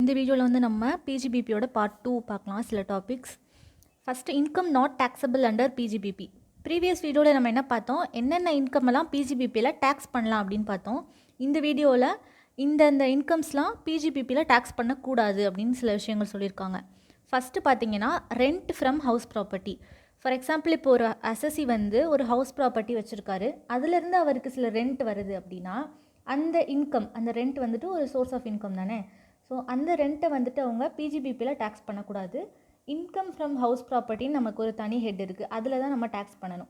இந்த வீடியோவில் வந்து நம்ம பிஜிபிபியோட பார்ட் 2 பார்க்கலாம் சில topics. First income not taxable under PGBP. Previous வீடியோவில் நம்ம என்ன பார்த்தோம், என்னென்ன இன்கம் எல்லாம் பிஜிபிபியில் டேக்ஸ் பண்ணலாம் அப்படின்னு பார்த்தோம். இந்த வீடியோவில் இந்த இன்கம்ஸ்லாம் பிஜிபிபியில் டேக்ஸ் பண்ணக்கூடாது அப்படின்னு சில விஷயங்கள் சொல்லியிருக்காங்க. ஃபஸ்ட்டு பார்த்தீங்கன்னா rent from house property. For example இப்போ ஒரு அசசி வந்து ஒரு ஹவுஸ் ப்ராப்பர்ட்டி வச்சுருக்காரு, அதுலேருந்து அவருக்கு சில ரெண்ட் வருது அப்படின்னா அந்த இன்கம், அந்த ரெண்ட் வந்துட்டு ஒரு சோர்ஸ் ஆஃப் இன்கம் தானே. ஸோ அந்த ரெண்ட்டை வந்துட்டு அவங்க பிஜிபிபியில் டேக்ஸ் பண்ணக்கூடாது. இன்கம் ஃப்ரம் ஹவுஸ் ப்ராப்பர்ட்டின்னு நமக்கு ஒரு தனி ஹெட் இருக்குது, அதில் தான் நம்ம டேக்ஸ் பண்ணணும்.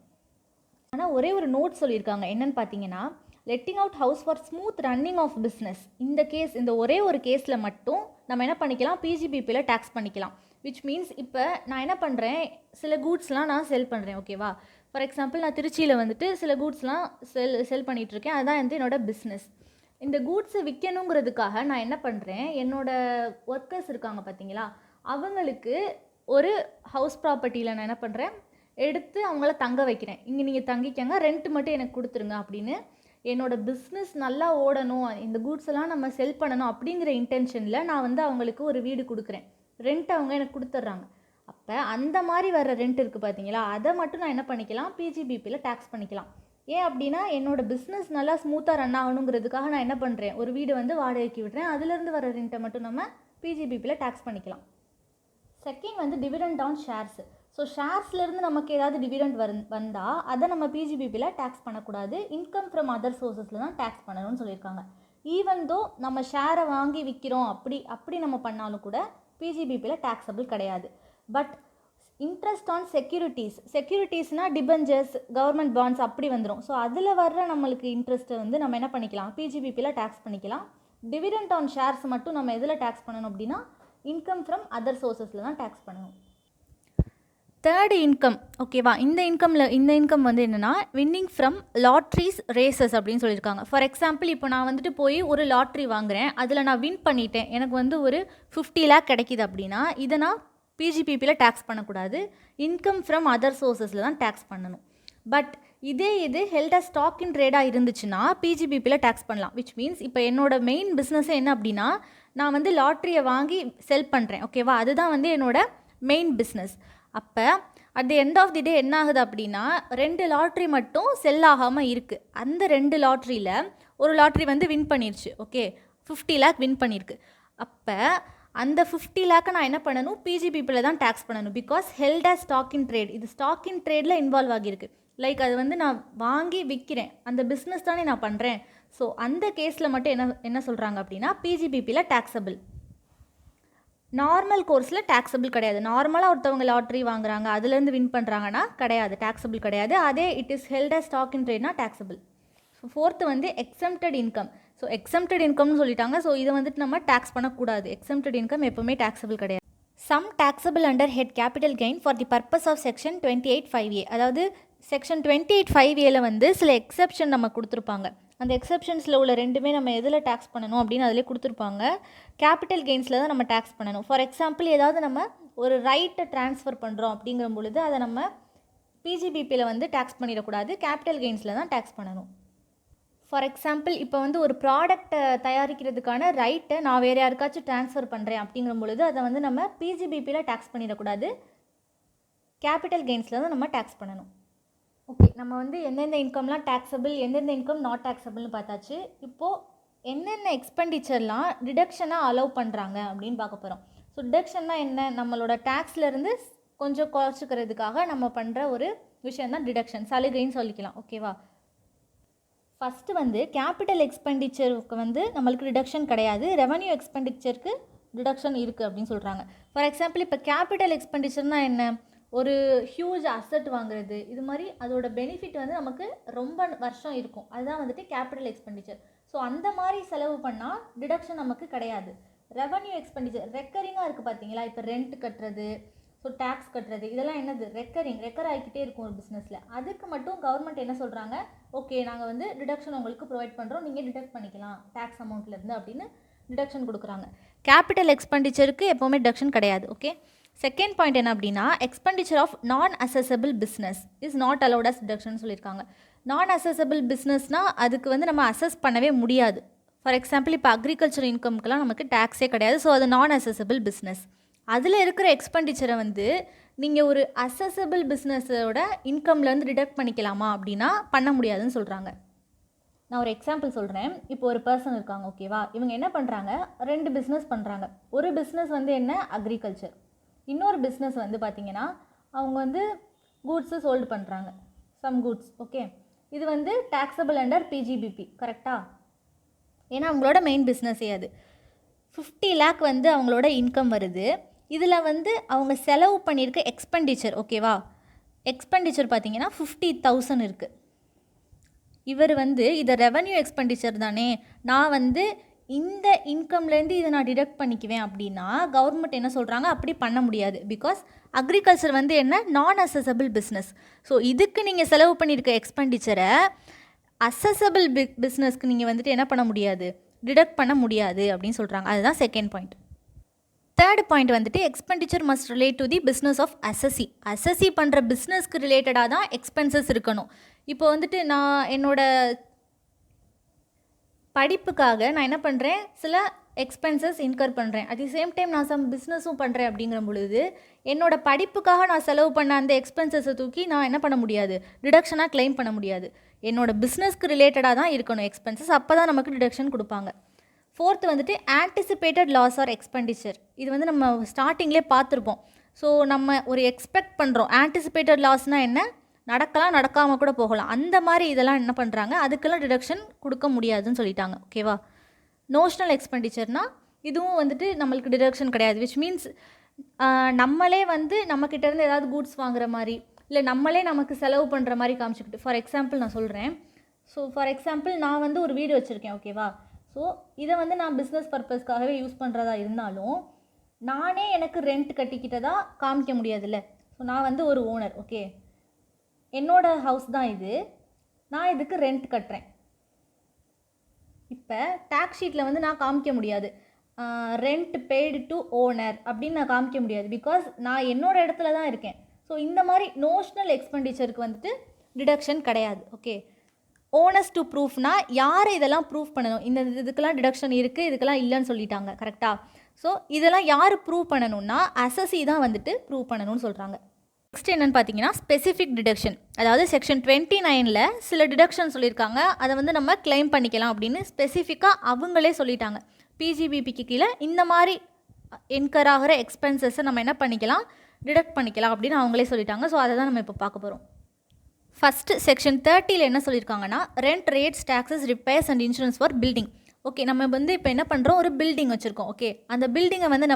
ஆனால் ஒரே ஒரு நோட் சொல்லியிருக்காங்க, என்னென்னு பார்த்தீங்கன்னா letting out house for smooth running of business. இந்த ஒரே ஒரு கேஸில் மட்டும் நம்ம என்ன பண்ணிக்கலாம், பிஜிபிபியில் டேக்ஸ் பண்ணிக்கலாம். விச் மீன்ஸ் இப்போ நான் என்ன பண்ணுறேன், சில கூட்ஸ்லாம் நான் செல் பண்ணுறேன், ஓகேவா. ஃபார் எக்ஸாம்பிள் நான் திருச்சியில் வந்துட்டு சில கூட்ஸ்லாம் செல் பண்ணிகிட்ருக்கேன், அதுதான் வந்து என்னோடய பிஸ்னஸ். இந்த கூட்ஸை விற்கணுங்கிறதுக்காக நான் என்ன பண்ணுறேன், என்னோடய ஒர்க்கர்ஸ் இருக்காங்க பார்த்தீங்களா, அவங்களுக்கு ஒரு ஹவுஸ் ப்ராப்பர்ட்டியில் நான் என்ன பண்ணுறேன், எடுத்து அவங்கள தங்க வைக்கிறேன். இங்கே நீங்கள் தங்கிக்கங்க, ரெண்ட் மட்டும் எனக்கு கொடுத்துருங்க அப்படின்னு. என்னோடய பிஸ்னஸ் நல்லா ஓடணும், இந்த கூட்ஸ் எல்லாம் நம்ம செல் பண்ணணும் அப்படிங்கிற இன்டென்ஷனில் நான் வந்து அவங்களுக்கு ஒரு வீடு கொடுக்குறேன், ரெண்ட் அவங்க எனக்கு கொடுத்துட்றாங்க. அப்போ அந்த மாதிரி வர ரெண்ட் இருக்குது பார்த்தீங்களா, அதை மட்டும் நான் என்ன பண்ணிக்கலாம், பிஜிபிபியில் டேக்ஸ் பண்ணிக்கலாம். ஏன் அப்படின்னா என்னோடய பிஸ்னஸ் நல்லா ஸ்மூத்தாக ரன் ஆகணுங்கிறதுக்காக நான் என்ன பண்ணுறேன், ஒரு வீடு வந்து வாடகைக்கு விடுறேன், அதுலேருந்து வர ரெண்ட்டை மட்டும் நம்ம பிஜிபிபியில் டேக்ஸ் பண்ணிக்கலாம். செகண்ட் வந்து டிவிடெண்ட் ஆன் ஷேர்ஸ். ஸோ ஷேர்ஸ்லேருந்து நமக்கு ஏதாவது டிவிடெண்ட் வந்தால் அதை நம்ம பிஜிபிபியில் டேக்ஸ் பண்ணக்கூடாது, இன்கம் ஃப்ரம் அதர் சோர்ஸஸில் தான் டேக்ஸ் பண்ணணும்னு சொல்லியிருக்காங்க. ஈவன் தோ நம்ம ஷேரை வாங்கி விற்கிறோம், அப்படி நம்ம பண்ணாலும் கூட பிஜிபிபியில் டேக்ஸபிள் கிடையாது. பட் இன்ட்ரெஸ்ட் ஆன் செக்யூரிட்டிஸ்னால் டிபெஞ்சர்ஸ், கவர்மெண்ட் பாண்ட்ஸ் அப்படி வந்துடும். ஸோ அதில் வர்ற நம்மளுக்கு இன்ட்ரெஸ்ட்டை வந்து நம்ம என்ன பண்ணிக்கலாம், பிஜிபிபியில் டேக்ஸ் பண்ணிக்கலாம். டிவிடெண்ட் ஆன் ஷேர்ஸ் மட்டும் நம்ம எதில் டேக்ஸ் பண்ணணும் அப்படின்னா இன்கம் ஃப்ரம் அதர் சோர்ஸஸில் தான் டேக்ஸ் பண்ணணும். தேர்டு இன்கம், ஓகேவா. இந்த இன்கம் வந்து என்னென்னா வின்னிங் ஃப்ரம் லாட்ரிஸ், ரேசஸ் அப்படின்னு சொல்லியிருக்காங்க. ஃபார் எக்ஸாம்பிள் இப்போ நான் வந்துட்டு போய் ஒரு லாட்ரி வாங்குகிறேன், அதில் நான் வின் பண்ணிட்டேன், எனக்கு வந்து ஒரு 50 lakh கிடைக்கிது அப்படின்னா இதை நான் பிஜிபிபியில் டேக்ஸ் பண்ணக்கூடாது, இன்கம் ஃப்ரம் அதர் சோர்ஸஸில் தான் டேக்ஸ் பண்ணணும். பட் இது ஹெல்டாக ஸ்டாக் இன் ட்ரேடாக இருந்துச்சுன்னா பிஜிபிபியில் டேக்ஸ் பண்ணலாம். விச் மீன்ஸ் இப்போ என்னோடய மெயின் பிஸ்னஸே என்ன அப்படின்னா நான் வந்து லாட்ரியை வாங்கி செல் பண்ணுறேன், ஓகேவா. அதுதான் வந்து என்னோடய மெயின் பிஸ்னஸ். அப்போ at the end of the day என்ன ஆகுது அப்படின்னா 2 லாட்ரி மட்டும் செல் ஆகாமல் இருக்குது. அந்த 2 லாட்ரியில் ஒரு லாட்ரி வந்து வின் பண்ணிருச்சு, ஓகே, 50 lakh வின் பண்ணியிருக்கு. அப்போ அந்த 50 lakh நான் என்ன பண்ணணும், பிஜிபிபியில் தான் டேக்ஸ் பண்ணணும். Because held as stock in trade, இது ஸ்டாக் இன் ட்ரேடில் இன்வால்வ் ஆகியிருக்கு. லைக் அது வந்து நான் வாங்கி விற்கிறேன், அந்த பிஸ்னஸ் தானே நான் பண்ணுறேன். ஸோ அந்த கேஸில் மட்டும் என்ன சொல்கிறாங்க அப்படின்னா பிஜிபிபியில் டேக்ஸபிள். நார்மல் கோர்ஸில் டேக்ஸபிள் கிடையாது. நார்மலாக ஒருத்தவங்க லாட்ரி வாங்குறாங்க, அதுலேருந்து வின் பண்ணுறாங்கன்னா கிடையாது, டேக்ஸபிள் கிடையாது. அதே it is held as stock in ட்ரேட்னா டேக்ஸபிள். ஸோ ஃபோர்த்து வந்து எக்ஸம்ப்டட் இன்கம். ஸோ எக்ஸம்ப்டட் இன்கம்னு சொல்லிட்டாங்க, ஸோ இதை வந்துட்டு நம்ம டேக்ஸ் பண்ணக்கூடாது. எக்ஸம்ப்டட் இன்கம் எப்போவுமே டேக்ஸபிள் கிடையாது. Sum taxable under head capital gain for the purpose of section 28(5)A. அதாவது செக்ஷன் 28(5)Aல வந்து சில எக்ஸப்ஷன் நம்ம கொடுத்துருப்பாங்க. அந்த எக்ஸப்ஷன்ஸில் உள்ள ரெண்டுமே நம்ம எதில் டேக்ஸ் பண்ணணும் அப்படின்னு அதிலே கொடுத்துருப்பாங்க. கேபிட்டல் கெயின்ஸில் தான் நம்ம டேக்ஸ் பண்ணணும். ஃபார் எக்ஸாம்பிள் ஏதாவது நம்ம ஒரு ரைட்டை ட்ரான்ஸ்ஃபர் பண்ணுறோம் அப்படிங்கிற பொழுது அதை நம்ம பிஜிபிபியில் வந்து டேக்ஸ் பண்ணிடக்கூடாது, கேபிட்டல் கெயின்ஸில் தான் டேக்ஸ் பண்ணணும். ஃபார் எக்ஸாம்பிள் இப்போ வந்து ஒரு ப்ராடக்ட்டை தயாரிக்கிறதுக்கான ரைட்டை நான் வேறு யாருக்காச்சும் ட்ரான்ஸ்ஃபர் பண்ணுறேன் அப்படிங்கிற பொழுது அதை வந்து நம்ம பிஜிபிபியில் டேக்ஸ் பண்ணிடக்கூடாது, கேபிட்டல் கெயின்ஸில் தான் நம்ம டேக்ஸ் பண்ணணும். ஓகே, நம்ம வந்து எந்தெந்த இன்கம்லாம் டேக்ஸபிள், எந்தெந்த இன்கம் நாட் டேக்ஸபிள்னு பார்த்தாச்சு. இப்போது என்னென்ன எக்ஸ்பெண்டிச்சர்லாம் டிடக்ஷனாக அலோவ் பண்ணுறாங்க அப்படின்னு பார்க்க போகிறோம். ஸோ டிடக்ஷன்னா என்ன, நம்மளோட டேக்ஸ்லேருந்து கொஞ்சம் குறைச்சிக்கிறதுக்காக நம்ம பண்ணுற ஒரு விஷயம் தான் டிடக்ஷன், சலுகைன்னு சொல்லிக்கலாம், ஓகேவா. ஃபஸ்ட்டு வந்து கேபிட்டல் எக்ஸ்பெண்டிச்சருக்கு வந்து நம்மளுக்கு டிடக்ஷன் கிடையாது, ரெவன்யூ எக்ஸ்பெண்டிச்சருக்கு டிடக்ஷன் இருக்குது அப்படின்னு சொல்கிறாங்க. ஃபார் எக்ஸாம்பிள் இப்போ கேபிட்டல் எக்ஸ்பெண்டிச்சர்னால் என்ன, ஒரு ஹியூஜ் அசட் வாங்குறது, இது மாதிரி அதோட பெனிஃபிட் வந்து நமக்கு ரொம்ப வருஷம் இருக்கும், அதுதான் வந்துட்டு கேபிட்டல் எக்ஸ்பெண்டிச்சர். ஸோ அந்த மாதிரி செலவு பண்ணால் டிடக்ஷன் நமக்கு கிடையாது. ரெவன்யூ எக்ஸ்பெண்டிச்சர் ரெக்கரிங்காக இருக்குது பார்த்தீங்களா, இப்போ ரெண்ட் கட்டுறது, ஸோ டேக்ஸ் கட்டுறது, இதெல்லாம் என்னது ரெக்கர் ஆகிக்கிட்டே இருக்கும் ஒரு பிஸ்னஸில். அதுக்கு மட்டும் கவர்மெண்ட் என்ன சொல்கிறாங்க, ஓகே நாங்கள் வந்து டிடக்ஷன் உங்களுக்கு ப்ரொவைட் பண்ணுறோம், நீங்கள் டிடக்ட் பண்ணிக்கலாம் டேக்ஸ் அமௌண்ட்லேருந்து அப்படின்னு டிடக்ஷன் கொடுக்குறாங்க. கேபிட்டல் எக்ஸ்பெண்டிச்சருக்கு எப்போவுமே டிடக்ஷன் கிடையாது, ஓகே. செகண்ட் பாயிண்ட் என்ன அப்படின்னா expenditure of non assessable business is not allowed as deduction சொல்லியிருக்காங்க. நான் அசஸபிள் பிஸ்னஸ்னால் அதுக்கு வந்து நம்ம அசஸ் பண்ணவே முடியாது. ஃபார் எக்ஸாம்பிள் இப்போ அக்ரிகல்ச்சர் இன்கம்க்கெலாம் நமக்கு டேக்ஸே கிடையாது. ஸோ அது நான் அசஸபிள் பிஸ்னஸ். அதில் இருக்கிற எக்ஸ்பெண்டிச்சரை வந்து நீங்கள் ஒரு அசஸபிள் பிஸ்னஸோட இன்கம்லேருந்து டிடக்ட் பண்ணிக்கலாமா அப்படின்னா பண்ண முடியாதுன்னு சொல்கிறாங்க. நான் ஒரு எக்ஸாம்பிள் சொல்கிறேன். இப்போ ஒரு பர்சன் இருக்காங்க, ஓகேவா? இவங்க என்ன பண்ணுறாங்க, 2 பிஸ்னஸ் பண்ணுறாங்க. ஒரு பிஸ்னஸ் வந்து என்ன, அக்ரிகல்ச்சர். இன்னொரு பிஸ்னஸ் வந்து பார்த்திங்கன்னா அவங்க வந்து கூட்ஸு சோல்டு பண்ணுறாங்க, சம் கூட்ஸ். ஓகே, இது வந்து டேக்ஸபிள் அண்டர் பிஜிபிபி, கரெக்டாக? ஏன்னா அவங்களோட மெயின் பிஸ்னஸே அது. 50 lakh வந்து அவங்களோட இன்கம் வருது. இதில் வந்து அவங்க செலவு பண்ணியிருக்க எக்ஸ்பெண்டிச்சர், ஓகேவா, எக்ஸ்பெண்டிச்சர் பார்த்திங்கன்னா 50,000 இருக்குது. இவர் வந்து இதை ரெவன்யூ எக்ஸ்பெண்டிச்சர் தானே, நான் வந்து இந்த இன்கம்லேருந்து இதை நான் டிடக்ட் பண்ணிக்குவேன் அப்படின்னா கவர்மெண்ட் என்ன சொல்கிறாங்க, அப்படி பண்ண முடியாது. பிகாஸ் அக்ரிகல்ச்சர் வந்து என்ன, நான் அசஸபிள் பிஸ்னஸ். ஸோ இதுக்கு நீங்கள் செலவு பண்ணியிருக்க எக்ஸ்பெண்டிச்சரை அசஸபிள் பிஸ்னஸ்க்கு நீங்கள் வந்துட்டு என்ன பண்ண முடியாது, டிடக்ட் பண்ண முடியாது அப்படின்னு சொல்கிறாங்க. அதுதான் செகண்ட் பாயிண்ட். தேர்ட் பாயிண்ட் வந்துட்டு expenditure must relate to the business of assessee. Assessee பண்ணுற பிஸ்னஸ்க்கு ரிலேட்டடாக தான் எக்ஸ்பென்சஸ் இருக்கணும். இப்போ வந்துட்டு நான் என்னோடய படிப்புக்காக நான் என்ன பண்ணுறேன், சில எக்ஸ்பென்சஸ் இன்கர் பண்ணுறேன். அட் தி சேம் டைம் நான் சம் பிஸ்னஸும் பண்ணுறேன். அப்படிங்கிற பொழுது என்னோடய படிப்புக்காக நான் செலவு பண்ண அந்த எக்ஸ்பென்சஸை தூக்கி நான் என்ன பண்ண முடியாது, டிடக்ஷனாக கிளைம் பண்ண முடியாது. என்னோடய பிஸ்னஸ்க்கு ரிலேட்டடாக தான் இருக்கணும் எக்ஸ்பென்சஸ், அப்போ தான் நமக்கு டிடக்ஷன் கொடுப்பாங்க. ஃபோர்த்து வந்துட்டு ஆன்டிசிபேட்டட் லாஸ் ஆர் எக்ஸ்பெண்டிச்சர். இது வந்து நம்ம ஸ்டார்டிங்லேயே பார்த்துருப்போம். ஸோ நம்ம ஒரு எக்ஸ்பெக்ட் பண்ணுறோம். ஆன்டிசிபேட்டட் லாஸ்னால் என்ன, நடக்கலாம் நடக்காமல் கூட போகலாம். அந்த மாதிரி இதெல்லாம் என்ன பண்ணுறாங்க, அதுக்கெல்லாம் டிடக்ஷன் கொடுக்க முடியாதுன்னு சொல்லிட்டாங்க. ஓகேவா? நோஷனல் எக்ஸ்பெண்டிச்சர்னால் இதுவும் வந்துட்டு நம்மளுக்கு டிடக்ஷன் கிடையாது. விச் மீன்ஸ் நம்மளே வந்து நம்மக்கிட்டேருந்து ஏதாவது கூட்ஸ் வாங்குற மாதிரி, இல்லை நம்மளே நமக்கு செலவு பண்ணுற மாதிரி காமிச்சிக்கிட்டு. ஃபார் எக்ஸாம்பிள் நான் சொல்கிறேன். ஸோ ஃபார் எக்ஸாம்பிள் நான் வந்து ஒரு வீடு வச்சுருக்கேன், ஓகேவா? ஸோ இதை வந்து நான் பிஸ்னஸ் பர்பஸ்க்காகவே யூஸ் பண்ணுறதா இருந்தாலும் நானே எனக்கு ரெண்ட் கட்டிக்கிட்டதா காமிக்க முடியாதுல்ல. ஸோ நான் வந்து ஒரு ஓனர், ஓகே, என்னோடய ஹவுஸ் தான் இது, நான் இதுக்கு ரெண்ட் கட்டுறேன். இப்போ டேக்ஸ் ஷீட்டில் வந்து நான் காமிக்க முடியாது ரெண்ட் பெய்டு டு ஓனர் அப்படின்னு நான் காமிக்க முடியாது. பிகாஸ் நான் என்னோடய இடத்துல தான் இருக்கேன். ஸோ இந்த மாதிரி நோஷனல் எக்ஸ்பெண்டிச்சருக்கு வந்துட்டு டிடக்ஷன் கிடையாது. ஓகே, ஓனஸ் டு ப்ரூஃப்னா யார் இதெல்லாம் ப்ரூஃப் பண்ணணும், இந்த இதுக்கெல்லாம் டிடக்ஷன் இருக்குது, இதுக்கெல்லாம் இல்லைன்னு சொல்லிட்டாங்க, கரெக்டாக? ஸோ இதெல்லாம் யார் ப்ரூவ் பண்ணணும்னா அசஸி தான் வந்துட்டு ப்ரூவ் பண்ணணும்னு சொல்கிறாங்க. நெக்ஸ்ட் என்னென்னு பார்த்தீங்கன்னா ஸ்பெசிஃபிக் டிடக்ஷன். அதாவது செக்ஷன் 29 சில டிடக்ஷன் சொல்லியிருக்காங்க, அதை வந்து நம்ம கிளைம் பண்ணிக்கலாம் அப்படின்னு ஸ்பெசிஃபிக்காக அவங்களே சொல்லிட்டாங்க. பிஜிபிபிக்கு கீழே இந்த மாதிரி இன்கர் ஆகிற எக்ஸ்பென்சஸை நம்ம என்ன பண்ணிக்கலாம், டிடக்ட் பண்ணிக்கலாம் அப்படின்னு அவங்களே சொல்லிட்டாங்க. ஸோ அதை தான் நம்ம இப்போ பார்க்க போகிறோம். ஃபஸ்ட்டு செக்ஷன் 30 என்ன சொல்லியிருக்காங்கன்னா, rent, rates, taxes, repairs and insurance for building. Okay, நம்ம வந்து இப்போ என்ன பண்ணுறோம், ஒரு பில்டிங் வச்சுருக்கோம். ஓகே, அந்த பில்டிங்கை வந்து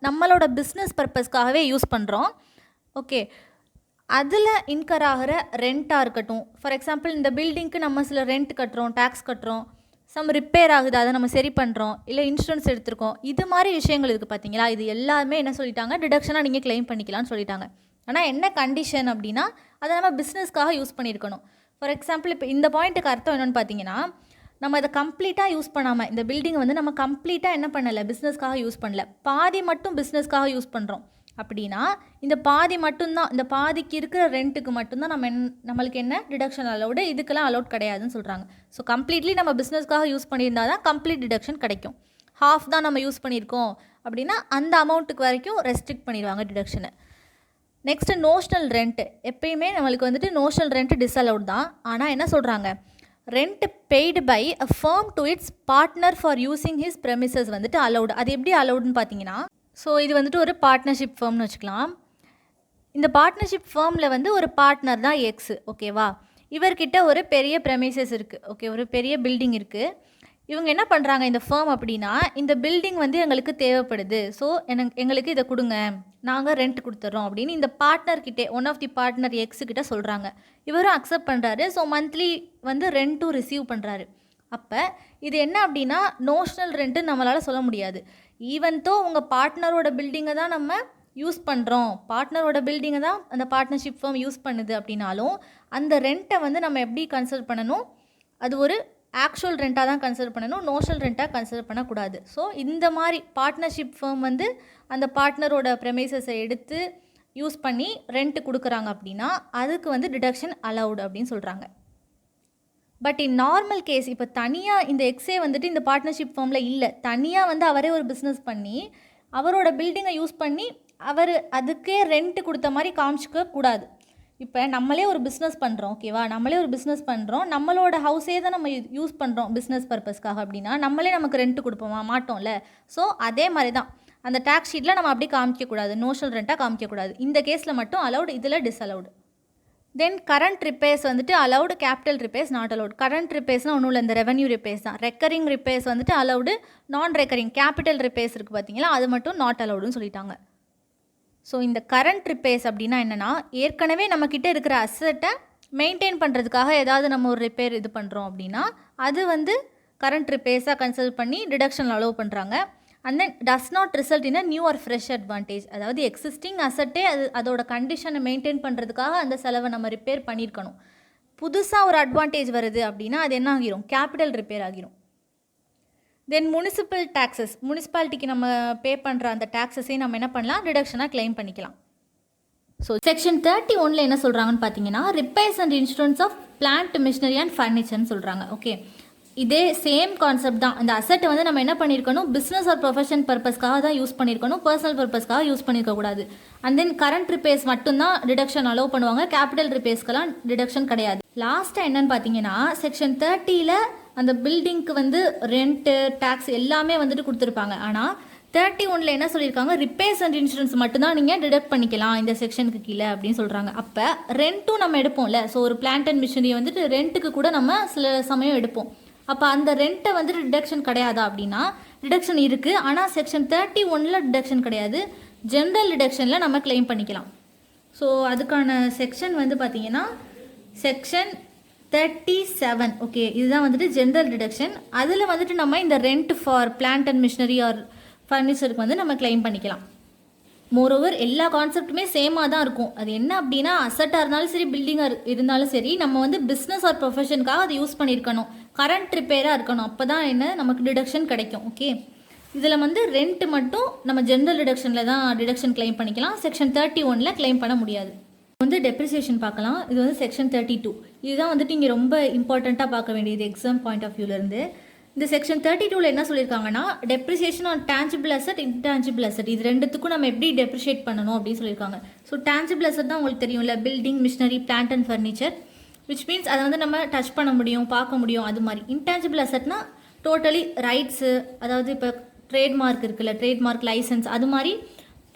நம்மளோட பிஸ்னஸ் பர்பஸ்க்காகவே யூஸ் பண்ணுறோம். ஓகே, அதில் இன்கர் ஆகிற ரெண்ட்டாக இருக்கட்டும். ஃபார் எக்ஸாம்பிள் இந்த பில்டிங்க்கு நம்ம சில ரெண்ட் கட்டுறோம், டேக்ஸ் கட்டுறோம், சம் ரிப்பேர் ஆகுது, அதை நம்ம சரி பண்ணுறோம், இல்லை இன்சூரன்ஸ் எடுத்துருக்கோம், இது மாதிரி விஷயங்கள் இருக்குது பார்த்தீங்களா? இது எல்லாமே என்ன சொல்லிட்டாங்க, டிடக்ஷனாக நீங்கள் கிளைம் பண்ணிக்கலாம்னு சொல்லிட்டாங்க. ஆனால் என்ன கண்டிஷன் அப்படின்னா அதை நம்ம பிஸ்னஸ்க்காக யூஸ் பண்ணியிருக்கணும். ஃபார் எக்ஸாம்பிள் இப்போ இந்த பாயிண்ட்டுக்கு அர்த்தம் என்னென்னு பார்த்தீங்கன்னா, நம்ம அதை கம்ப்ளீட்டாக யூஸ் பண்ணாமல், இந்த பில்டிங்கை வந்து நம்ம கம்ப்ளீட்டாக என்ன பண்ணலை, பிஸ்னஸ்க்காக யூஸ் பண்ணல, பாதி மட்டும் பிஸ்னஸ்க்காக யூஸ் பண்ணுறோம் அப்படின்னா இந்த பாதி மட்டும்தான், இந்த பாதிக்கு இருக்கிற ரெண்ட்டுக்கு மட்டும்தான் நம்மளுக்கு என்ன டிடக்ஷன் அலௌடு, இதுக்கெல்லாம் அலௌட் கிடையாதுன்னு சொல்கிறாங்க. ஸோ கம்ப்ளீட்லி நம்ம பிஸ்னஸ்க்காக யூஸ் பண்ணியிருந்தால் தான் கம்ப்ளீட் டிடக்ஷன் கிடைக்கும். ஹாஃப் தான் நம்ம யூஸ் பண்ணியிருக்கோம் அப்படின்னா அந்த அமௌண்ட்டுக்கு வரைக்கும் ரெஸ்ட்ரிக்ட் பண்ணிடுவாங்க டிடக்ஷனை. Next notional rent. எப்பயுமே நம்மளுக்கு வந்துட்டு நோஷனல் ரெண்ட்டு டிஸ்அலவுட் தான். ஆனால் என்ன சொல்கிறாங்க, rent paid by a firm to its partner for using his premises வந்துட்டு அலௌடு. அது எப்படி அலௌடுன்னு பார்த்தீங்கன்னா, ஸோ இது வந்துட்டு ஒரு பார்ட்னர்ஷிப் ஃபர்ம்னு வச்சுக்கலாம். இந்த பார்ட்னர்ஷிப் ஃபர்மில் வந்து ஒரு பார்ட்னர் தான் எக்ஸு, ஓகேவா? இவர்கிட்ட ஒரு பெரிய ப்ரெமிசஸ் இருக்குது, ஓகே, ஒரு பெரிய பில்டிங் இருக்குது. இவங்க என்ன பண்ணுறாங்க, இந்த ஃபர்ம் அப்படின்னா இந்த பில்டிங் வந்து எங்களுக்கு தேவைப்படுது, ஸோ எங்களுக்கு இதை கொடுங்க, நாங்கள் ரெண்ட் கொடுத்துட்றோம் அப்படின்னு இந்த பார்ட்னர்கிட்டே, ஒன் ஆஃப் தி பார்ட்னர் எக்ஸுக்கிட்ட சொல்கிறாங்க. இவரும் அக்செப்ட் பண்ணுறாரு. ஸோ மந்த்லி வந்து ரெண்ட்டும் ரிசீவ் பண்ணுறாரு. அப்போ இது என்ன அப்படின்னா நோஷனல் ரெண்ட்டு நம்மளால் சொல்ல முடியாது. ஈவன் தோ உங்கள் பார்ட்னரோட பில்டிங்கை தான் நம்ம யூஸ் பண்ணுறோம், பார்ட்னரோட பில்டிங்கை தான் அந்த பார்ட்னர்ஷிப் ஃபர்ம் யூஸ் பண்ணுது அப்படின்னாலும் அந்த ரெண்ட்டை வந்து நம்ம எப்படி கன்சிடர் பண்ணணும், அது ஒரு ஆக்சுவல் ரெண்ட்டாக தான் கன்சிடர் பண்ணணும், நோஷனல் ரெண்ட்டாக கன்சிடர் பண்ணக்கூடாது. ஸோ இந்த மாதிரி பார்ட்னர்ஷிப் ஃபர்ம் வந்து அந்த பார்ட்னரோட ப்ரெமைசஸை எடுத்து யூஸ் பண்ணி ரெண்ட் கொடுக்குறாங்க அப்படின்னா அதுக்கு வந்து டிடக்ஷன் அலவுடு அப்படின்னு சொல்கிறாங்க. பட் இன் நார்மல் கேஸ் இப்போ தனியாக இந்த எக்ஸே வந்துட்டு இந்த பார்ட்னர்ஷிப் ஃபார்மில் இல்லை, தனியாக வந்து அவரே ஒரு பிஸ்னஸ் பண்ணி அவரோட பில்டிங்கை யூஸ் பண்ணி அவர் அதுக்கே ரெண்ட் கொடுத்த மாதிரி காமிச்சிக்க கூடாது. இப்போ நம்மளே ஒரு பிஸ்னஸ் பண்ணுறோம், ஓகேவா, நம்மளே ஒரு பிஸ்னஸ் பண்ணுறோம், நம்மளோட ஹவுஸே தான் நம்ம யூஸ் பண்ணுறோம் பிஸ்னஸ் பர்பஸ்க்காக அப்படின்னா நம்மளே நமக்கு ரெண்ட் கொடுப்போமா, மாட்டோம்ல. ஸோ அதே மாதிரி தான் அந்த டேக்ஸ் ஷீட்டில் நம்ம அப்படி காமிக்கக்கூடாது, நோஷனல் ரெண்ட்டாக காமிக்கக்கூடாது. இந்த கேஸில் மட்டும் அலவுட், இதில் டிஸ்அலவுடு. தென் கரண்ட் ரிப்பேர்ஸ் வந்துட்டு allowed, capital repairs not allowed. Current ரிப்பேர்ஸ்னால் ஒன்றும் இல்லை, இந்த ரெவன்யூ ரிப்பேர்ஸ் தான். ரெக்கரிங் ரிப்பேர்ஸ் வந்துட்டு allowed, non recurring capital repairs இருக்குது பார்த்தீங்களா, அது மட்டும் நாட் அலவுடுன்னு சொல்லிட்டாங்க. ஸோ இந்த கரண்ட் ரிப்பேர்ஸ் அப்படின்னா என்னென்னா, ஏற்கனவே நம்மக்கிட்ட இருக்கிற அசட்டை மெயின்டைன் பண்ணுறதுக்காக ஏதாவது நம்ம ஒரு ரிப்பேர் இது பண்ணுறோம் அப்படின்னா அது வந்து கரண்ட் ரிப்பேர்ஸாக கன்சிடர் பண்ணி டிடக்ஷன் அலோவ் பண்ணுறாங்க. And then does not result in a new or fresh advantage. அதாவது எக்ஸிஸ்டிங் அசட்டே அதோட கண்டிஷனை மெயின்டைன் பண்ணுறதுக்காக அந்த செலவை நம்ம ரிப்பேர் பண்ணியிருக்கணும். புதுசாக ஒரு அட்வான்டேஜ் வருது அப்படின்னா அது என்ன ஆகிரும், கேபிட்டல் ரிப்பேர் ஆகிரும். தென் முனிசிபல் டேக்ஸஸ், முனிசிபாலிட்டிக்கு நம்ம பே பண்ணுற அந்த டேக்ஸஸையும் நம்ம என்ன பண்ணலாம், டிடக்ஷனாக கிளைம் பண்ணிக்கலாம். ஸோ செக்ஷன் 31 என்ன சொல்கிறாங்கன்னு பார்த்தீங்கன்னா, repairs and insurance of plant machinery and ஃபர்னிச்சர்னு சொல்கிறாங்க. ஓகே, இதே சேம் கான்செப்ட் தான். அந்த அசட்டை வந்து நம்ம என்ன பண்ணியிருக்கணும், பிஸ்னஸ் ஆர் ப்ரொஃபஷன் பர்பஸ்க்காக தான் யூஸ் பண்ணியிருக்கணும், பர்சனல் பர்பஸ்க்காக யூஸ் பண்ணியிருக்கக்கூடாது. அண்ட் தென் கரண்ட் ரிப்பேர்ஸ் மட்டும்தான் டிடக்ஷன் அலோவ் பண்ணுவாங்க, கேபிட்டல் ரிப்பேர்ஸ்க்கெல்லாம் டிடக்ஷன் கிடையாது. லாஸ்ட்டாக என்னன்னு பார்த்தீங்கன்னா, செக்ஷன் 30 அந்த பில்டிங்க்கு வந்து ரெண்ட்டு டேக்ஸ் எல்லாமே வந்துட்டு கொடுத்துருப்பாங்க. ஆனால் 31 என்ன சொல்லியிருக்காங்க, ரிப்பேர்ஸ் அண்ட் இன்சூரன்ஸ் மட்டும்தான் நீங்கள் டிடக்ட் பண்ணிக்கலாம் இந்த செக்ஷனுக்கு கீழே அப்படின்னு சொல்கிறாங்க. அப்போ ரெண்ட்டும் நம்ம எடுப்போம்ல. ஸோ ஒரு பிளான்ட் அண்ட் மிஷினரியை வந்துட்டு ரெண்ட்டுக்கு கூட நம்ம சில சமயம் எடுப்போம். அப்போ அந்த ரெண்ட்டை வந்துட்டு டிடக்ஷன் கிடையாதா அப்படின்னா டிடக்ஷன் இருக்குது. ஆனால் செக்ஷன் 31 டிடக்ஷன் கிடையாது, ஜென்ரல் டிடக்ஷனில் நம்ம கிளைம் பண்ணிக்கலாம். ஸோ அதுக்கான செக்ஷன் வந்து பார்த்திங்கன்னா செக்ஷன் 37. ஓகே, இதுதான் வந்துட்டு ஜென்ரல் டிடக்ஷன். அதில் வந்துட்டு நம்ம இந்த rent for plant and machinery or ஃபர்னிச்சருக்கு வந்து நம்ம கிளைம் பண்ணிக்கலாம். மோரோவர் எல்லா கான்செப்ட்டுமே சேமாக தான் இருக்கும். அது என்ன அப்படின்னா, அசட்டாக இருந்தாலும் சரி, பில்டிங்காக இருந்தாலும் சரி, நம்ம வந்து பிஸ்னஸ் ஆர் ப்ரொஃபஷனுக்காக அதை யூஸ் பண்ணியிருக்கணும், கரண்ட் ரிப்பேராக இருக்கணும், அப்போ தான் என்ன நமக்கு டிடக்ஷன் கிடைக்கும். ஓகே, இதில் வந்து ரெண்ட் மட்டும் நம்ம ஜென்ரல் டிடக்ஷனில் தான் டிடக்ஷன் கிளைம் பண்ணிக்கலாம், செக்ஷன் 31 கிளைம் பண்ண முடியாது. வந்து டெப்ரிசியேஷன் பார்க்கலாம். இது வந்து செக்ஷன் 32. இதுதான் வந்துட்டு இங்கே ரொம்ப இம்பார்ட்டண்ட்டாக பார்க்க வேண்டியது எக்ஸாம் பாயிண்ட் ஆஃப் வியூலேருந்து. இந்த செக்ஷன் 32 என்ன சொல்லியிருக்காங்கன்னா, depreciation on tangible asset, intangible asset, இது ரெண்டுத்துக்கும் நம்ம எப்படி டெப்ரிஷியேட் பண்ணணும் அப்படின்னு சொல்லியிருக்காங்க. ஸோ டேஞ்சிபிள் அசட் தான் உங்களுக்கு தெரியும்ல, building, machinery, plant and furniture, which means அதை வந்து நம்ம டச் பண்ண முடியும், பார்க்க முடியும், அது மாதிரி. இன்டான்ஜிபிள் அசட்னா டோட்டலி ரைட்ஸு, அதாவது இப்போ ட்ரேட்மார்க் இருக்குல்ல, ட்ரேட்மார்க் லைசன்ஸ், அது மாதிரி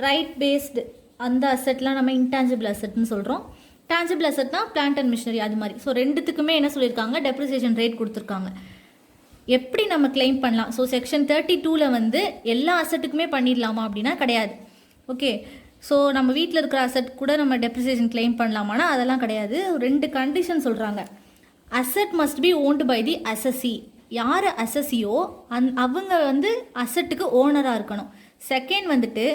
ரைட் பேஸ்டு அந்த அசட்லாம் நம்ம இன்டான்ஜிபிள் அசட்னு சொல்கிறோம். டேஞ்சிபிள் அசட்னா பிளான்ட் அண்ட் மிஷினரி, அது மாதிரி. ஸோ ரெண்டுத்துக்குமே என்ன சொல்லியிருக்காங்க, டெப்ரிசியேஷன் ரேட் கொடுத்துருக்காங்க. எப்படி நம்ம கிளைம் பண்ணலாம்? ஸோ செக்ஷன் 32 வந்து எல்லா அசட்டுக்குமே பண்ணிடலாமா அப்படின்னா கிடையாது. ஓகே, ஸோ நம்ம வீட்டில் இருக்கிற அசட் கூட நம்ம டெப்ரிசியேஷன் கிளைம் பண்ணலாமானா அதெல்லாம் கிடையாது. 2 கண்டிஷன் சொல்கிறாங்க. Asset must be owned by the assessee. யார் அசஸியோ அவங்க வந்து அசட்டுக்கு ஓனராக இருக்கணும். செகண்ட் வந்துட்டு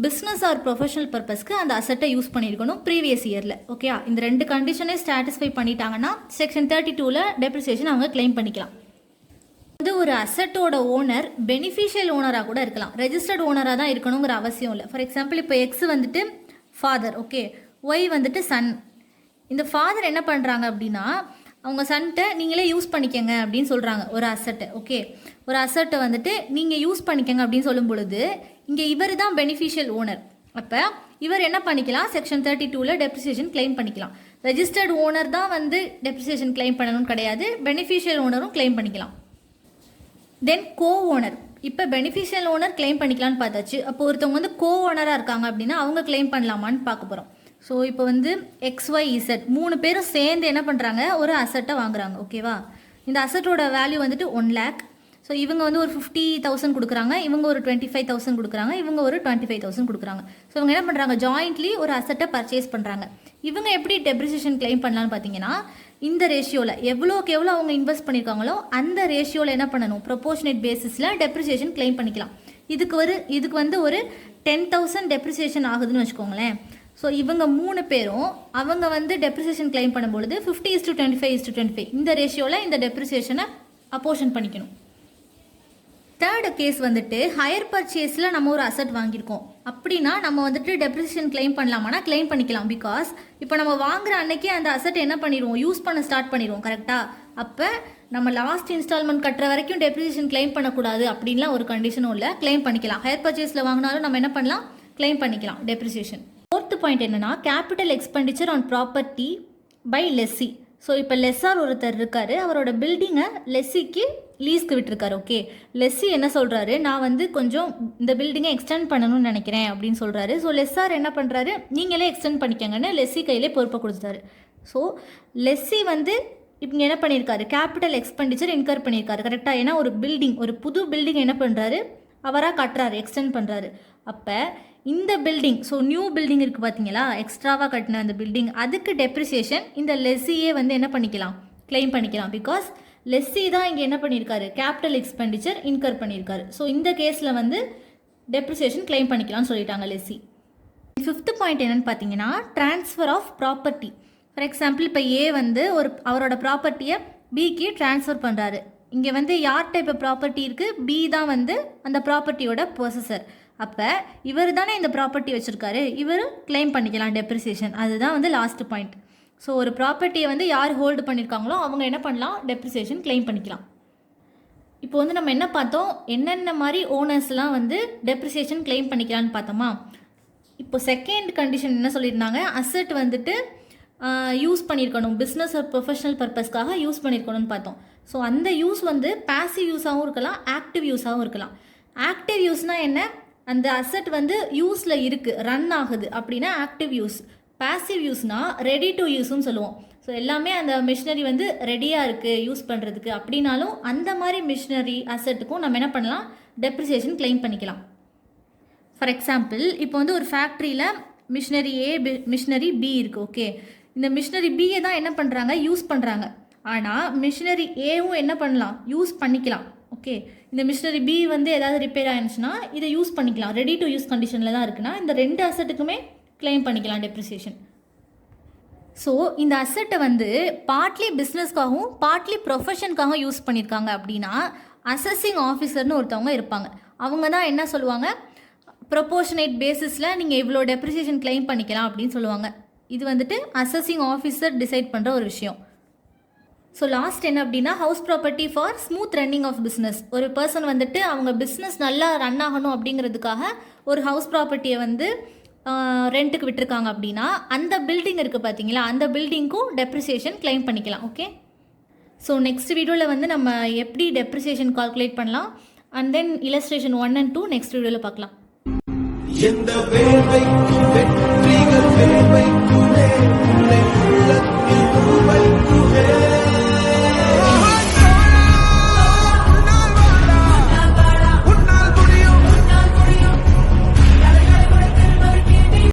பிஸ்னஸ் ஆர் ப்ரொஃபஷனல் பர்பஸ்க்கு அந்த அசட்டை யூஸ் பண்ணியிருக்கணும் ப்ரீவியஸ் இயரில். ஓகே, இந்த 2 கண்டிஷனே சாட்டிஸ்ஃபை பண்ணிட்டாங்கன்னா செக்ஷன் 32 டெப்ரிசியேஷன் அவங்க கிளைம் பண்ணிக்கலாம். வந்து ஒரு அசட்டோட ஓனர் பெனிஃபிஷியல் ஓனராக கூட இருக்கலாம், ரெஜிஸ்டர்ட் ஓனராக தான் இருக்கணுங்கிற அவசியம் இல்லை. ஃபார் எக்ஸாம்பிள், இப்போ எக்ஸ் வந்துட்டு ஃபாதர், ஓகே, ஒய் வந்துட்டு சன். இந்த ஃபாதர் என்ன பண்ணுறாங்க அப்படின்னா, அவங்க சன்ட்டை நீங்களே யூஸ் பண்ணிக்கங்க அப்படின்னு சொல்கிறாங்க ஒரு அசட்டை. ஓகே, ஒரு அசட்டை வந்துட்டு நீங்கள் யூஸ் பண்ணிக்கங்க அப்படின்னு சொல்லும் பொழுது இங்கே இவர் தான் பெனிஃபிஷியல் ஓனர். அப்போ இவர் என்ன பண்ணிக்கலாம், செக்ஷன் 32 டெப்ரிசியேஷன் கிளைம் பண்ணிக்கலாம். ரெஜிஸ்டர்ட் ஓனர் தான் வந்து டெப்ரிசியேஷன் கிளைம் பண்ணணும்னு கிடையாது, பெனிஃபிஷியல் ஓனரும் கிளைம் பண்ணிக்கலாம். தென் கோ ஓனர். இப்போ பெனிஃபிஷியல் ஓனர் கிளைம் பண்ணிக்கலான்னு பார்த்தாச்சு. அப்போ ஒருத்தவங்க வந்து கோ ஓனராக இருக்காங்க அப்படின்னா அவங்க கிளைம் பண்ணலாமான்னு பார்க்க போகிறோம். ஸோ இப்போ வந்து XYZ 3 பேரும் சேர்ந்து என்ன பண்ணுறாங்க, ஒரு அசட்டை வாங்குறாங்க. ஓகேவா, இந்த அசட்டோட வேல்யூ வந்துட்டு 1 lakh. ஸோ இவங்க வந்து ஒரு 50,000 கொடுக்குறாங்க, இவங்க ஒரு 25,000 கொடுக்குறாங்க, இவங்க ஒரு 25,000 கொடுக்குறாங்க. ஸோ இவங்க என்ன பண்ணுறாங்க, ஜாயிண்ட்லி ஒரு அசட்டை பர்ச்சேஸ் பண்ணுறாங்க. இவங்க எப்படி டெப்ரிசியேஷன் கிளைம் பண்ணலான்னு பார்த்தீங்கன்னா, இந்த ரேஷியோவில் எவ்வளோக்கு எவ்வளோ அவங்க இன்வெஸ்ட் பண்ணியிருக்காங்களோ அந்த ரேஷியோவில் என்ன பண்ணணும், ப்ரொபோர்ஷனேட் பேசிஸில் டெப்ரிசியேஷன் கிளைம் பண்ணிக்கலாம். இதுக்கு வந்து ஒரு 10,000 டெப்ரிசியேஷன் ஆகுதுன்னு வச்சுக்கோங்களேன். ஸோ இவங்க 3 பேரும் அவங்க வந்து டெப்ரிசியேஷன் கிளைம் பண்ணும்பொழுது 50:25:25 இந்த ரேஷியோவில் இந்த டெப்ரிசியேஷனை அப்போர்ஷன் பண்ணிக்கணும். தேர்ட் கேஸ் வந்துட்டு ஹையர் பர்ச்சேஸில் நம்ம ஒரு அசட் வாங்கியிருக்கோம் அப்படின்னா நம்ம வந்துட்டு டெப்ரிசியேஷன் கிளைம் பண்ணலாமானா கிளைம் பண்ணிக்கலாம். பிகாஸ் இப்போ நம்ம வாங்குற அன்னைக்கே அந்த அசட் என்ன பண்ணிடுவோம், யூஸ் பண்ண ஸ்டார்ட் பண்ணிடுவோம். கரெக்டாக? அப்போ நம்ம லாஸ்ட் இன்ஸ்டால்மெண்ட் கட்டுற வரைக்கும் டெப்ரிசியேஷன் கிளைம் பண்ணக்கூடாது அப்படின்லாம் ஒரு கண்டிஷனும் இல்லை, கிளைம் பண்ணிக்கலாம். ஹையர் பர்ச்சேஸில் வாங்கினாலும் நம்ம என்ன பண்ணலாம், கிளைம் பண்ணிக்கலாம் டெப்ரிசியேஷன். ஃபோர்த் பாயிண்ட் என்னன்னா capital expenditure on property by lessee. So இப்போ லெஸ்ஸார் ஒருத்தர் இருக்காரு, அவரோட பில்டிங்கை லெஸ்ஸிக்கு லீஸ்க்கு விட்டுருக்காரு. ஓகே, லெஸ்ஸி என்ன சொல்கிறாரு, நான் வந்து கொஞ்சம் இந்த பில்டிங்கை எக்ஸ்டெண்ட் பண்ணணும்னு நினைக்கிறேன் அப்படின்னு சொல்கிறாரு. ஸோ லெஸ்ஸார் என்ன பண்ணுறாரு, நீங்களே எக்ஸ்டெண்ட் பண்ணிக்கங்கன்னு லெஸ்ஸி கையிலே பொறுப்பை கொடுத்துட்டாரு. ஸோ லெஸ்ஸி வந்து இப்போ என்ன பண்ணியிருக்காரு, கேபிட்டல் எக்ஸ்பெண்டிச்சர் இன்கர் பண்ணியிருக்காரு. கரெக்டாக? ஏன்னா ஒரு பில்டிங், ஒரு புது பில்டிங் என்ன பண்ணுறாரு, அவராக கட்டுறாரு, எக்ஸ்டெண்ட் பண்ணுறாரு. அப்போ இந்த பில்டிங், ஸோ நியூ பில்டிங் இருக்குது பார்த்தீங்களா, எக்ஸ்ட்ராவாக கட்டின அந்த பில்டிங், அதுக்கு டெப்ரிசியேஷன் இந்த லெஸ்ஸியே வந்து என்ன பண்ணிக்கலாம், கிளைம் பண்ணிக்கலாம். பிகாஸ் லெஸ்ஸி தான் இங்கே என்ன பண்ணியிருக்காரு, கேபிட்டல் எக்ஸ்பெண்டிச்சர் இன்கர் பண்ணியிருக்காரு. ஸோ இந்த கேஸில் வந்து டெப்ரிசியேஷன் கிளைம் பண்ணிக்கலாம்னு சொல்லிட்டாங்க லெஸ்ஸி. ஃபிஃப்த் பாயிண்ட் என்னென்னு பார்த்தீங்கன்னா transfer of property. For example இப்போ ஏ வந்து அவரோட ப்ராப்பர்ட்டியை பிக்கு ட்ரான்ஸ்ஃபர் பண்ணுறாரு. இங்கே வந்து யார்கிட்ட இப்போ ப்ராப்பர்ட்டி இருக்குது, பி தான் வந்து அந்த ப்ராப்பர்ட்டியோட பொசஸர். அப்போ இவர் தானே இந்த ப்ராப்பர்ட்டி வச்சுருக்காரு, இவர் கிளைம் பண்ணிக்கலாம் டெப்ரிசியேஷன். அதுதான் வந்து லாஸ்ட் பாயிண்ட். ஸோ ஒரு ப்ராப்பர்ட்டியை வந்து யார் ஹோல்டு பண்ணியிருக்காங்களோ அவங்க என்ன பண்ணலாம், டெப்ரிசியேஷன் கிளைம் பண்ணிக்கலாம். இப்போ வந்து நம்ம என்ன பார்த்தோம், என்னென்ன மாதிரி ஓனர்ஸ்லாம் வந்து டெப்ரிசியேஷன் கிளைம் பண்ணிக்கலான்னு பார்த்தோமா. இப்போ செகண்ட் கண்டிஷன் என்ன சொல்லியிருந்தாங்க, அசெட் வந்துட்டு யூஸ் பண்ணியிருக்கணும், பிஸ்னஸ் ஆர் ப்ரொஃபஷனல் பர்பஸ்க்காக யூஸ் பண்ணியிருக்கணும்னு பார்த்தோம். ஸோ அந்த யூஸ் வந்து பேசிவ் யூஸாகவும் இருக்கலாம், ஆக்டிவ் யூஸாகவும் இருக்கலாம். ஆக்டிவ் யூஸ்னால் என்ன, அந்த அசெட் வந்து யூஸில் இருக்குது, ரன் ஆகுது அப்படின்னா ஆக்டிவ் யூஸ். பேசிவ் யூஸ்னால் ரெடி டு யூஸ்ன்னு சொல்லுவோம். ஸோ எல்லாமே அந்த மிஷினரி வந்து ரெடியாக இருக்குது யூஸ் பண்ணுறதுக்கு அப்படின்னாலும் அந்த மாதிரி மிஷினரி அசெட்டுக்கும் நம்ம என்ன பண்ணலாம், டெப்ரிசியேஷன் கிளைம் பண்ணிக்கலாம். ஃபார் எக்ஸாம்பிள் இப்போ வந்து ஒரு ஃபேக்ட்ரியில் மிஷினரி ஏ மிஷினரி பி இருக்குது. ஓகே, இந்த மிஷினரி பியை தான் என்ன பண்ணுறாங்க, யூஸ் பண்ணுறாங்க. ஆனால் மிஷினரி ஏவும் என்ன பண்ணலாம், யூஸ் பண்ணிக்கலாம். ஓகே, இந்த மிஷினரி பி வந்து ஏதாவது ரிப்பேர் ஆயிடுச்சுன்னா இதை யூஸ் பண்ணிக்கலாம், ரெடி டு யூஸ் கண்டிஷனில் தான் இருக்குன்னா இந்த ரெண்டு அசெட்டுக்குமே கிளைம் பண்ணிக்கலாம் டெப்ரிசியேஷன். ஸோ இந்த அசெட்டை வந்து பார்ட்லி பிஸ்னஸ்க்காகவும் பார்ட்லி ப்ரொஃபஷனுக்காகவும் யூஸ் பண்ணியிருக்காங்க அப்படின்னா அசஸிங் ஆஃபீஸர்னு ஒருத்தவங்க இருப்பாங்க. அவங்க தான் என்ன சொல்லுவாங்க, ப்ரொபோர்ஷனேட் பேசிஸில் நீங்கள் இவ்வளோ டெப்ரிசியேஷன் கிளைம் பண்ணிக்கலாம் அப்படின்னு சொல்லுவாங்க. இது வந்துட்டு அசஸிங் ஆஃபீஸர் டிசைட் பண்ணுற ஒரு விஷயம். ஸோ லாஸ்ட் என்ன அப்படின்னா house property for smooth running of business. ஒரு பர்சன் வந்துட்டு அவங்க பிஸ்னஸ் நல்லா ரன் ஆகணும் அப்படிங்கிறதுக்காக ஒரு ஹவுஸ் ப்ராப்பர்ட்டியை வந்து ரெண்ட்டுக்கு விட்டுருக்காங்க அப்படின்னா அந்த பில்டிங் இருக்குது பார்த்தீங்களா, அந்த பில்டிங்க்கும் டெப்ரிசியேஷன் கிளைம் பண்ணிக்கலாம். ஓகே, ஸோ நெக்ஸ்ட் வீடியோவில் வந்து நம்ம எப்படி டெப்ரிசியேஷன் கால்குலேட் பண்ணலாம் and then illustration 1 and 2 next வீடியோவில் பார்க்கலாம். எந்த வேலைக்கும் வெற்றிகள் வேலைக்குமே உள்ளத்தில்